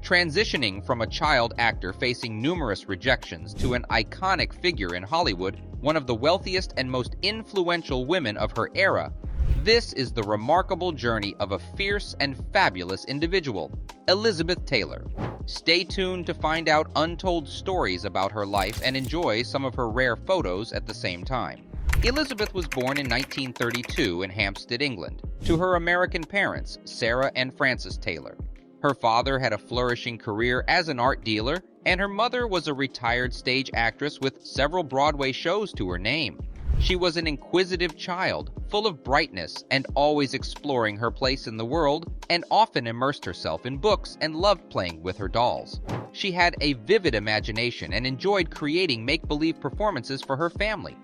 Transitioning from a child actor facing numerous rejections to an iconic figure in Hollywood, one of the wealthiest and most influential women of her era, this is the remarkable journey of a fierce and fabulous individual, Elizabeth Taylor. Stay tuned to find out untold stories about her life and enjoy some of her rare photos at the same time. Elizabeth was born in 1932 in Hampstead, England, to her American parents, Sarah and Francis Taylor. Her father had a flourishing career as an art dealer, and her mother was a retired stage actress with several Broadway shows to her name. She was an inquisitive child, full of brightness and always exploring her place in the world, and often immersed herself in books and loved playing with her dolls. She had a vivid imagination and enjoyed creating make-believe performances for her family.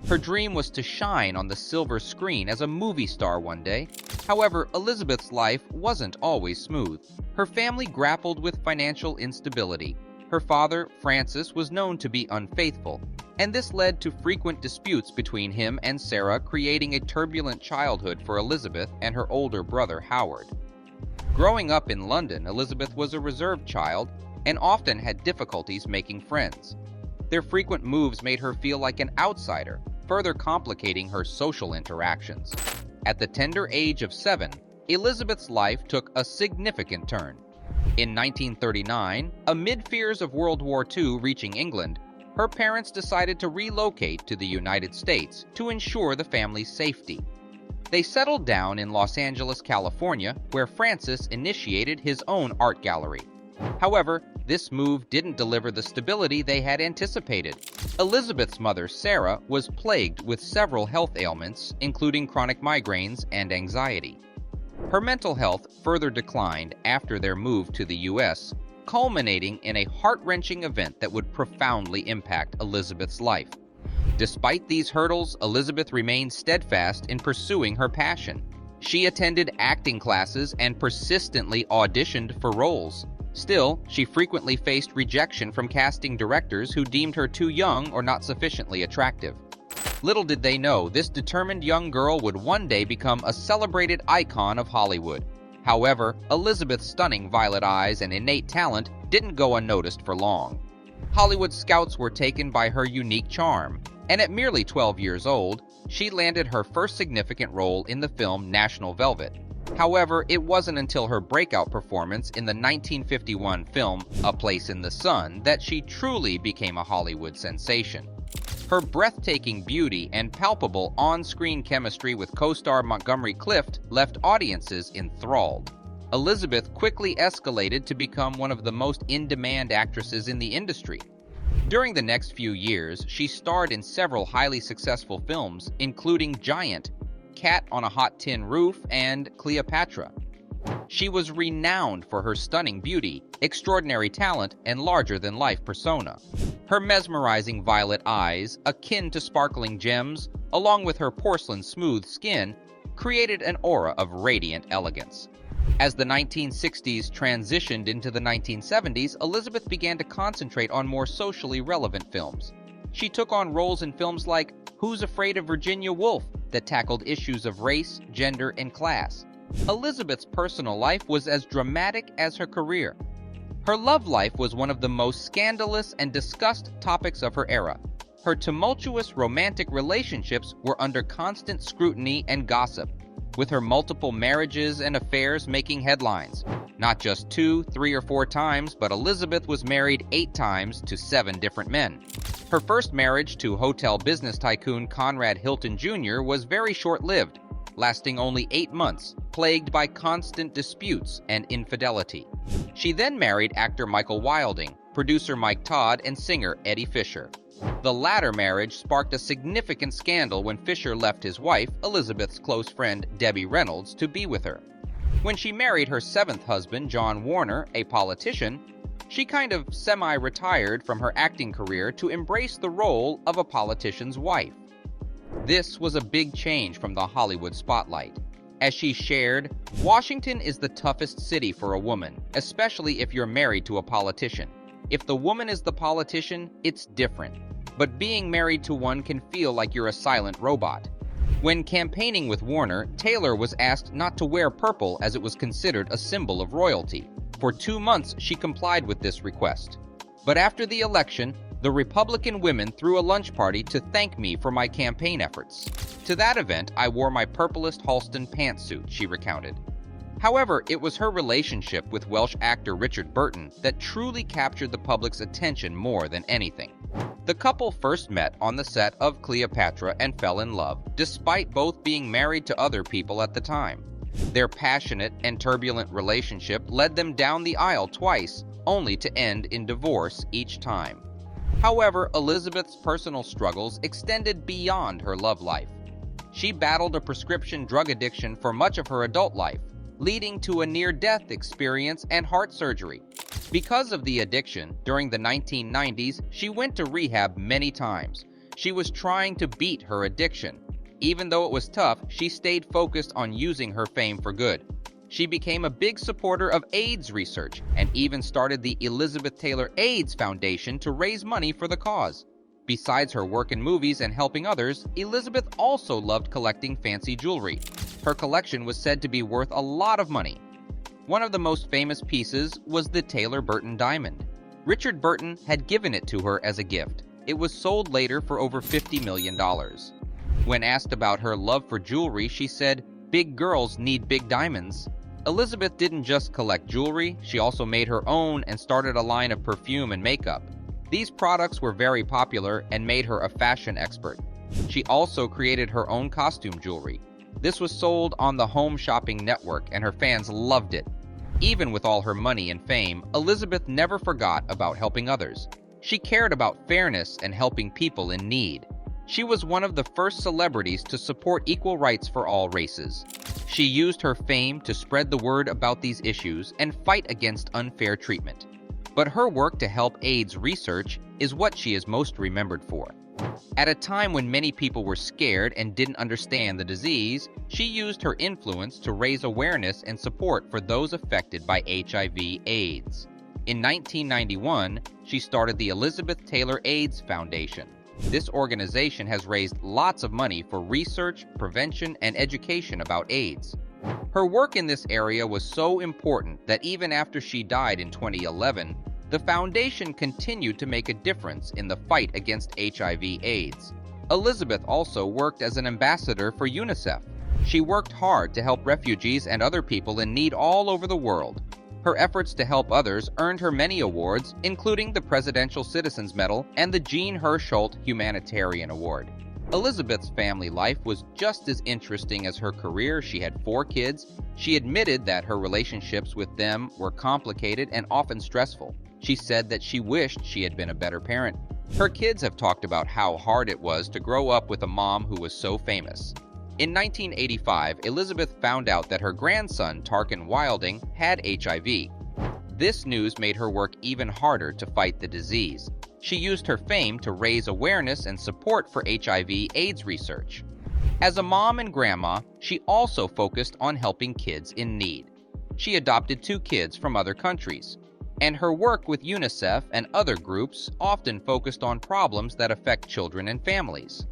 Her dream was to shine on the silver screen as a movie star one day. However, Elizabeth's life wasn't always smooth. Her family grappled with financial instability. Her father, Francis, was known to be unfaithful, and this led to frequent disputes between him and Sarah, creating a turbulent childhood for Elizabeth and her older brother, Howard. Growing up in London, Elizabeth was a reserved child and often had difficulties making friends. Their frequent moves made her feel like an outsider, further complicating her social interactions. At the tender age of 7, Elizabeth's life took a significant turn. In 1939, amid fears of World War II reaching England, her parents decided to relocate to the United States to ensure the family's safety. They settled down in Los Angeles, California, where Francis initiated his own art gallery. However, this move didn't deliver the stability they had anticipated. Elizabeth's mother, Sarah, was plagued with several health ailments, including chronic migraines and anxiety. Her mental health further declined after their move to the U.S., culminating in a heart-wrenching event that would profoundly impact Elizabeth's life. Despite these hurdles, Elizabeth remained steadfast in pursuing her passion. She attended acting classes and persistently auditioned for roles. Still, she frequently faced rejection from casting directors who deemed her too young or not sufficiently attractive. Little did they know, this determined young girl would one day become a celebrated icon of Hollywood. However, Elizabeth's stunning violet eyes and innate talent didn't go unnoticed for long. Hollywood scouts were taken by her unique charm, and at merely 12 years old, she landed her first significant role in the film National Velvet. However, it wasn't until her breakout performance in the 1951 film A Place in the Sun that she truly became a Hollywood sensation. Her breathtaking beauty and palpable on-screen chemistry with co-star Montgomery Clift left audiences enthralled. Elizabeth quickly escalated to become one of the most in-demand actresses in the industry. During the next few years, she starred in several highly successful films, including Giant, Cat on a Hot Tin Roof, and Cleopatra. She was renowned for her stunning beauty, extraordinary talent, and larger-than-life persona. Her mesmerizing violet eyes, akin to sparkling gems, along with her porcelain-smooth skin, created an aura of radiant elegance. As the 1960s transitioned into the 1970s, Elizabeth began to concentrate on more socially relevant films. She took on roles in films like Who's Afraid of Virginia Woolf that tackled issues of race, gender, and class. Elizabeth's personal life was as dramatic as her career. Her love life was one of the most scandalous and discussed topics of her era. Her tumultuous romantic relationships were under constant scrutiny and gossip, with her multiple marriages and affairs making headlines. Not just 2, 3, or 4 times, but Elizabeth was married 8 times to 7 different men. Her first marriage to hotel business tycoon Conrad Hilton Jr. was very short-lived, lasting only 8 months, plagued by constant disputes and infidelity. She then married actor Michael Wilding, producer Mike Todd, and singer Eddie Fisher. The latter marriage sparked a significant scandal when Fisher left his wife, Elizabeth's close friend Debbie Reynolds, to be with her. When she married her 7th husband, John Warner, a politician, she kind of semi-retired from her acting career to embrace the role of a politician's wife. This was a big change from the Hollywood spotlight. As she shared, "Washington is the toughest city for a woman, especially if you're married to a politician. If the woman is the politician, it's different. But being married to one can feel like you're a silent robot." When campaigning with Warner, Taylor was asked not to wear purple as it was considered a symbol of royalty. For 2 months, she complied with this request. But after the election, the Republican women threw a lunch party to thank me for my campaign efforts. To that event, I wore my purplest Halston pantsuit, she recounted. However, it was her relationship with Welsh actor Richard Burton that truly captured the public's attention more than anything. The couple first met on the set of Cleopatra and fell in love, despite both being married to other people at the time. Their passionate and turbulent relationship led them down the aisle twice, only to end in divorce each time. However, Elizabeth's personal struggles extended beyond her love life. She battled a prescription drug addiction for much of her adult life, leading to a near-death experience and heart surgery. Because of the addiction, during the 1990s, she went to rehab many times. She was trying to beat her addiction. Even though it was tough, she stayed focused on using her fame for good. She became a big supporter of AIDS research and even started the Elizabeth Taylor AIDS Foundation to raise money for the cause. Besides her work in movies and helping others, Elizabeth also loved collecting fancy jewelry. Her collection was said to be worth a lot of money. One of the most famous pieces was the Taylor Burton diamond. Richard Burton had given it to her as a gift. It was sold later for over $50 million. When asked about her love for jewelry, she said, "Big girls need big diamonds." Elizabeth didn't just collect jewelry, she also made her own and started a line of perfume and makeup. These products were very popular and made her a fashion expert. She also created her own costume jewelry. This was sold on the Home Shopping Network and her fans loved it. Even with all her money and fame, Elizabeth never forgot about helping others. She cared about fairness and helping people in need. She was one of the first celebrities to support equal rights for all races. She used her fame to spread the word about these issues and fight against unfair treatment. But her work to help AIDS research is what she is most remembered for. At a time when many people were scared and didn't understand the disease, she used her influence to raise awareness and support for those affected by HIV/AIDS. In 1991, she started the Elizabeth Taylor AIDS Foundation. This organization has raised lots of money for research, prevention, and education about AIDS. Her work in this area was so important that even after she died in 2011, the foundation continued to make a difference in the fight against HIV/AIDS. Elizabeth also worked as an ambassador for UNICEF. She worked hard to help refugees and other people in need all over the world. Her efforts to help others earned her many awards, including the Presidential Citizens Medal and the Jean Hersholt Humanitarian Award. Elizabeth's family life was just as interesting as her career. She had 4 kids. She admitted that her relationships with them were complicated and often stressful. She said that she wished she had been a better parent. Her kids have talked about how hard it was to grow up with a mom who was so famous. In 1985, Elizabeth found out that her grandson, Tarkin Wilding, had HIV. This news made her work even harder to fight the disease. She used her fame to raise awareness and support for HIV/AIDS research. As a mom and grandma, she also focused on helping kids in need. She adopted 2 kids from other countries, and her work with UNICEF and other groups often focused on problems that affect children and families.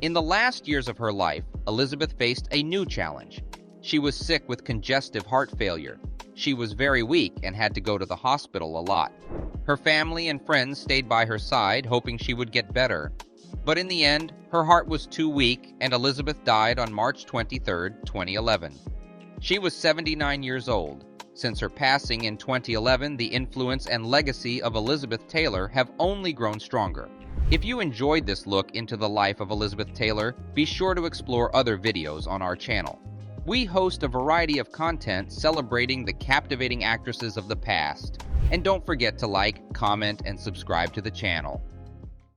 In the last years of her life, Elizabeth faced a new challenge. She was sick with congestive heart failure. She was very weak and had to go to the hospital a lot. Her family and friends stayed by her side, hoping she would get better. But in the end, her heart was too weak, and Elizabeth died on March 23, 2011. She was 79 years old. Since her passing in 2011, the influence and legacy of Elizabeth Taylor have only grown stronger. If you enjoyed this look into the life of Elizabeth Taylor, be sure to explore other videos on our channel. We host a variety of content celebrating the captivating actresses of the past. And don't forget to like, comment, and subscribe to the channel.